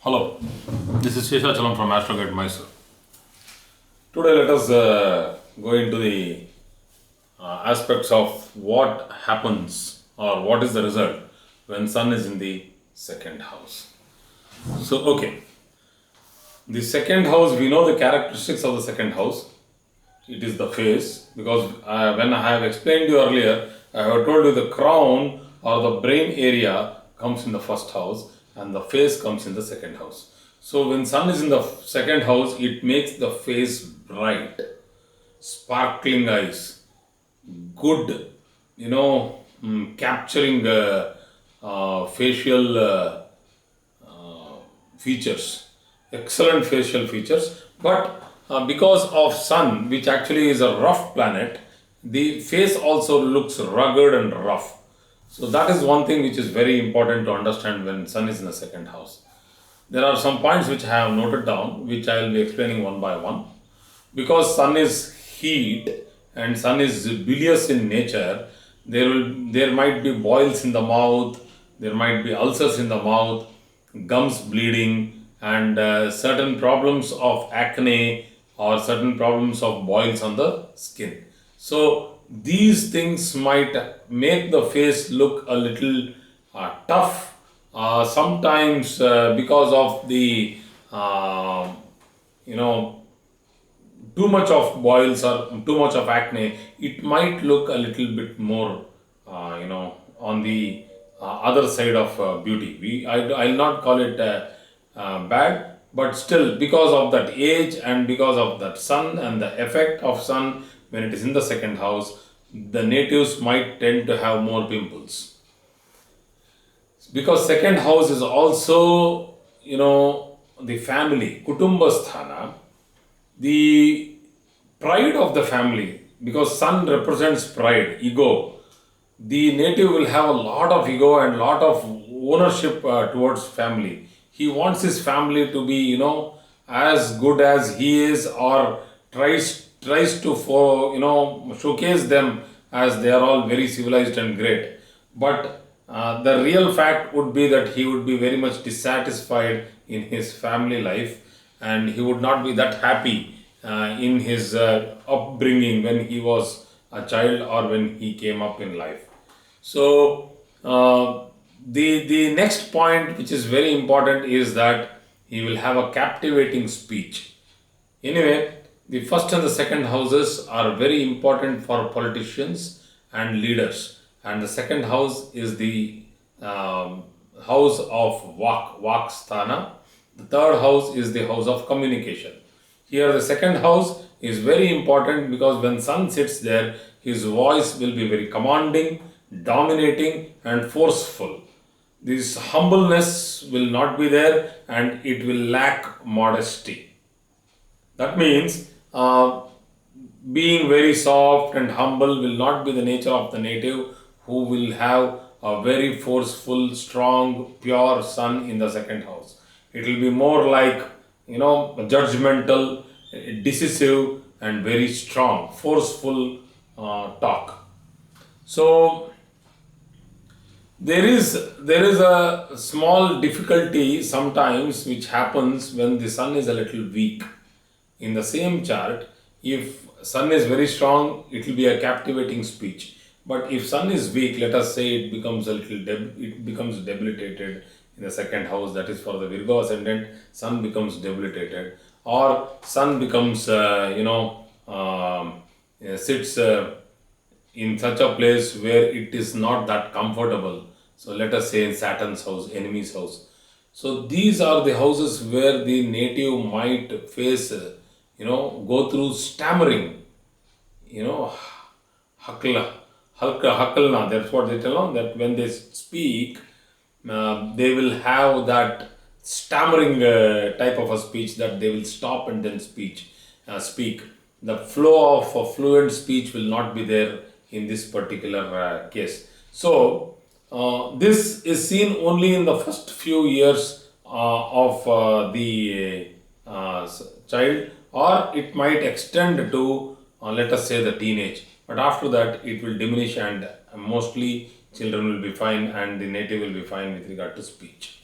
Hello, this is Sheshachalam from AstroGuide Mysore. Today let us go into the aspects of what happens or what is the result when Sun is in the second house. So, okay, the second house, we know the characteristics of the second house. It is the face, because when I have explained to you earlier, I have told you the crown or the brain area comes in the first house and the face comes in the second house. So when Sun is in the second house, it makes the face bright, sparkling eyes, good, capturing facial features, excellent facial features. But because of Sun, which actually is a rough planet, the face also looks rugged and rough. So that is one thing which is very important to understand when Sun is in the second house. There are some points which I have noted down, which I will be explaining one by one. Because Sun is heat and Sun is bilious in nature, there might be boils in the mouth, there might be ulcers in the mouth, gums bleeding, and certain problems of acne or certain problems of boils on the skin. So these things might make the face look a little tough. Sometimes because of the you know too much of boils or too much of acne, it might look a little bit more, on the other side of beauty. I'll not call it bad, but still, because of that age and because of that Sun and the effect of Sun when it is in the second house, the natives might tend to have more pimples. Because second house is also, the family, Kutumbasthana, the pride of the family, because Sun represents pride, ego. The native will have a lot of ego and lot of ownership towards family. He wants his family to be, as good as he is, or tries to showcase them as they are all very civilized and great. But the real fact would be that he would be very much dissatisfied in his family life, and he would not be that happy in his upbringing when he was a child or when he came up in life. So the next point, which is very important, is that he will have a captivating speech. Anyway, the first and the second houses are very important for politicians and leaders, and the second house is the house of Vak Sthana. The third house is the house of communication. Here, the second house is very important because when Sun sits there, his voice will be very commanding, dominating, and forceful. This humbleness will not be there and it will lack modesty. That means being very soft and humble will not be the nature of the native, who will have a very forceful, strong, pure Sun in the second house. It will be more like, judgmental, decisive, and very strong, forceful talk. So there is a small difficulty sometimes which happens when the Sun is a little weak. In the same chart, if Sun is very strong, it will be a captivating speech. But if Sun is weak, let us say it becomes it becomes debilitated in the second house. That is for the Virgo ascendant, Sun becomes debilitated, or Sun becomes sits in such a place where it is not that comfortable. So let us say in Saturn's house, enemy's house. So these are the houses where the native might face, go through stammering, hakalna, that's what they tell them, that when they speak, they will have that stammering type of a speech, that they will stop and then speak. The flow of a fluent speech will not be there in this particular case. So this is seen only in the first few years of the child, or it might extend to, let us say, the teenage. But after that, it will diminish, and mostly children will be fine and the native will be fine with regard to speech.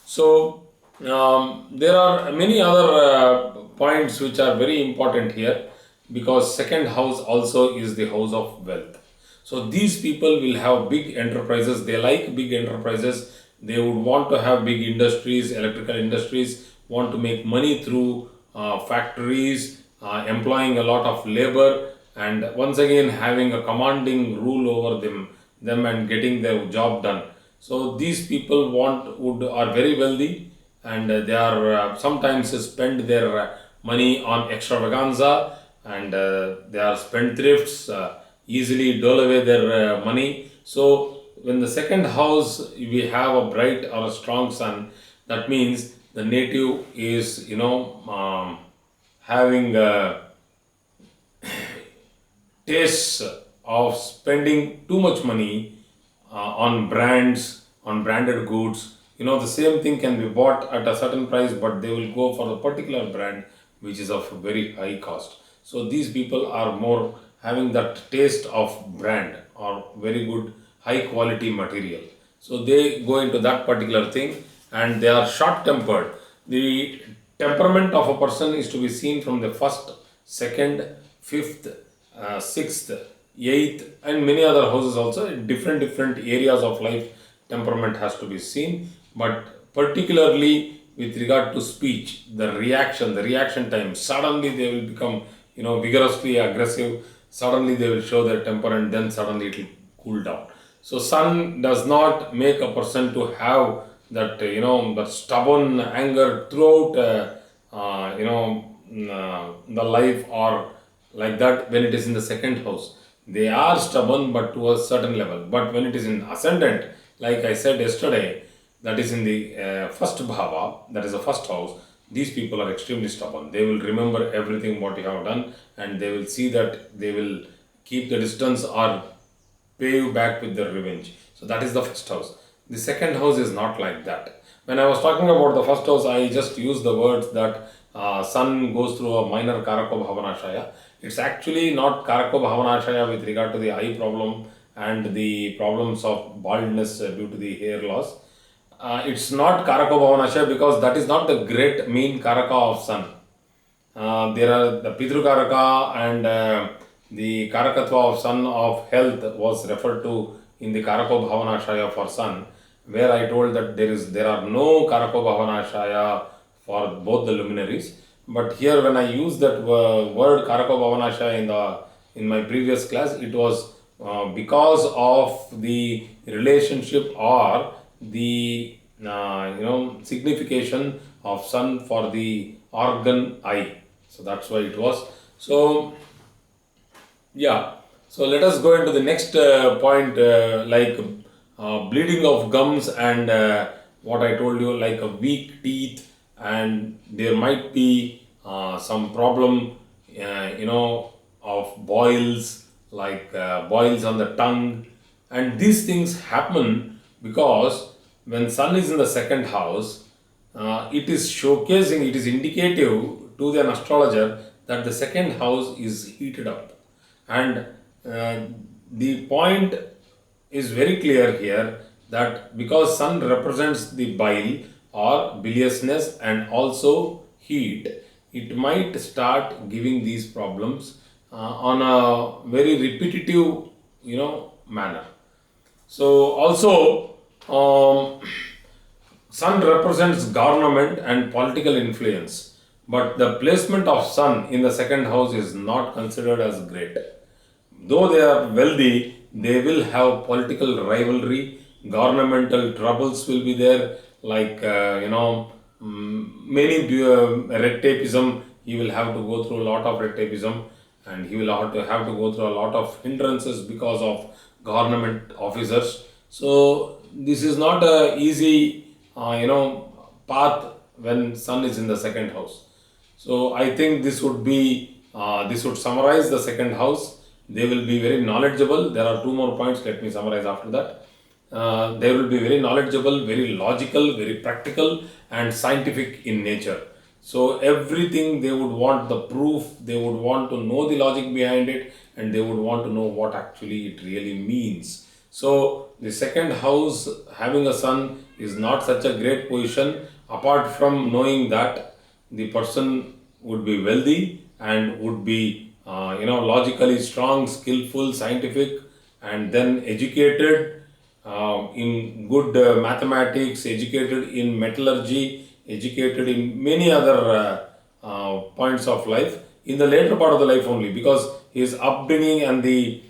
So There are many other points which are very important here, because second house also is the house of wealth. So these people will have big enterprises. They like big enterprises. They would want to have big industries, electrical industries, want to make money through factories, employing a lot of labor, and once again having a commanding rule over them and getting their job done. So these people would are very wealthy, and they are sometimes spend their money on extravaganza, and they are spendthrifts, easily dole away their money. So when the second house we have a bright or a strong sun, that means the native is having tastes of spending too much money on brands, on branded goods. The same thing can be bought at a certain price, but they will go for a particular brand which is of very high cost. So these people are more having that taste of brand or very good high quality material. So they go into that particular thing, and they are short tempered. The temperament of a person is to be seen from the first, second, fifth, sixth, eighth, and many other houses also. In different areas of life, temperament has to be seen, but particularly with regard to speech, the reaction time, suddenly they will become vigorously aggressive. Suddenly they will show their temper, and then suddenly it will cool down. So sun does not make a person to have that that stubborn anger throughout the life, or like that. When it is in the second house, they are stubborn, but to a certain level. But when it is in ascendant, like I said yesterday, that is in the first bhava, that is the first house, these people are extremely stubborn. They will remember everything what you have done, and they will see that they will keep the distance or pay you back with their revenge. So that is the first house. The second house is not like that. When I was talking about the first house, I just used the words that sun goes through a minor karako bhavanashaya. It's actually not karako bhavanashaya with regard to the eye problem and the problems of baldness due to the hair loss. It's not karako bhavanashaya because that is not the great main karaka of sun. There are the Pitru Karaka, and the Karakatva of Sun of health was referred to in the Karako Bhavanashaya for Sun, where I told that there are no Karako Bhavanashaya for both the luminaries. But here, when I used that word Karako Bhavanashaya in my previous class, it was because of the relationship or the signification of sun for the organ eye. So that's why it was. So yeah. So let us go into the next point, like bleeding of gums, and what I told you, like a weak teeth, and there might be some problem, of boils, like boils on the tongue, and these things happen because when sun is in the second house, it is showcasing, it is indicative to an astrologer that the second house is heated up. And uh, the point is very clear here, that because sun represents the bile or biliousness and also heat, it might start giving these problems on a very repetitive manner. So also, sun represents government and political influence, but the placement of sun in the second house is not considered as great. Though they are wealthy, they will have political rivalry, governmental troubles will be there, like many red tapeism. He will have to go through a lot of red tapeism, and he will have to go through a lot of hindrances because of government officers. So this is not a easy path when sun is in the second house. So I think this would summarize the second house. They will be very knowledgeable. There are two more points. Let me summarize after that. They will be very knowledgeable, very logical, very practical, and scientific in nature. So everything they would want the proof. They would want to know the logic behind it, and they would want to know what actually it really means. So the second house having a sun is not such a great position, apart from knowing that the person would be wealthy and would be logically strong, skillful, scientific, and then educated in good mathematics, educated in metallurgy, educated in many other points of life in the later part of the life only, because his upbringing and the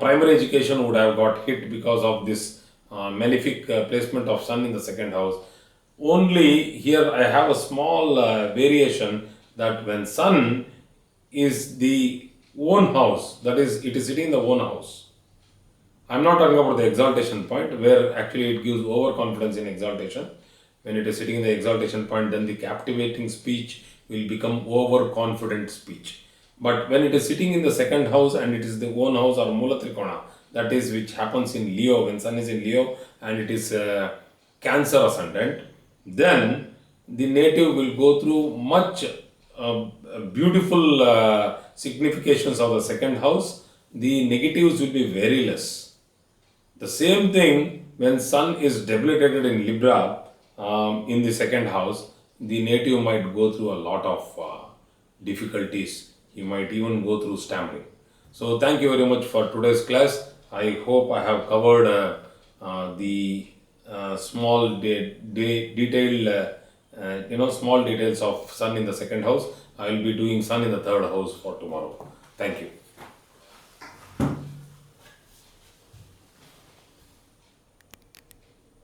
primary education would have got hit because of this malefic placement of sun in the second house. Only here I have a small variation, that when sun is the own house, that is, it is sitting in the own house. I'm not talking about the exaltation point, where actually it gives overconfidence in exaltation. When it is sitting in the exaltation point, then the captivating speech will become overconfident speech. But when it is sitting in the second house and it is the own house or Mula Trikona, that is which happens in Leo, when Sun is in Leo and it is Cancer ascendant, then the native will go through much beautiful significations of the second house. The negatives will be very less. The same thing when Sun is debilitated in Libra in the second house, the native might go through a lot of difficulties. He might even go through stammering. So thank you very much for today's class. I hope I have covered the small detailed small details of Sun in the second house. I will be doing Sun in the third house for tomorrow. Thank you.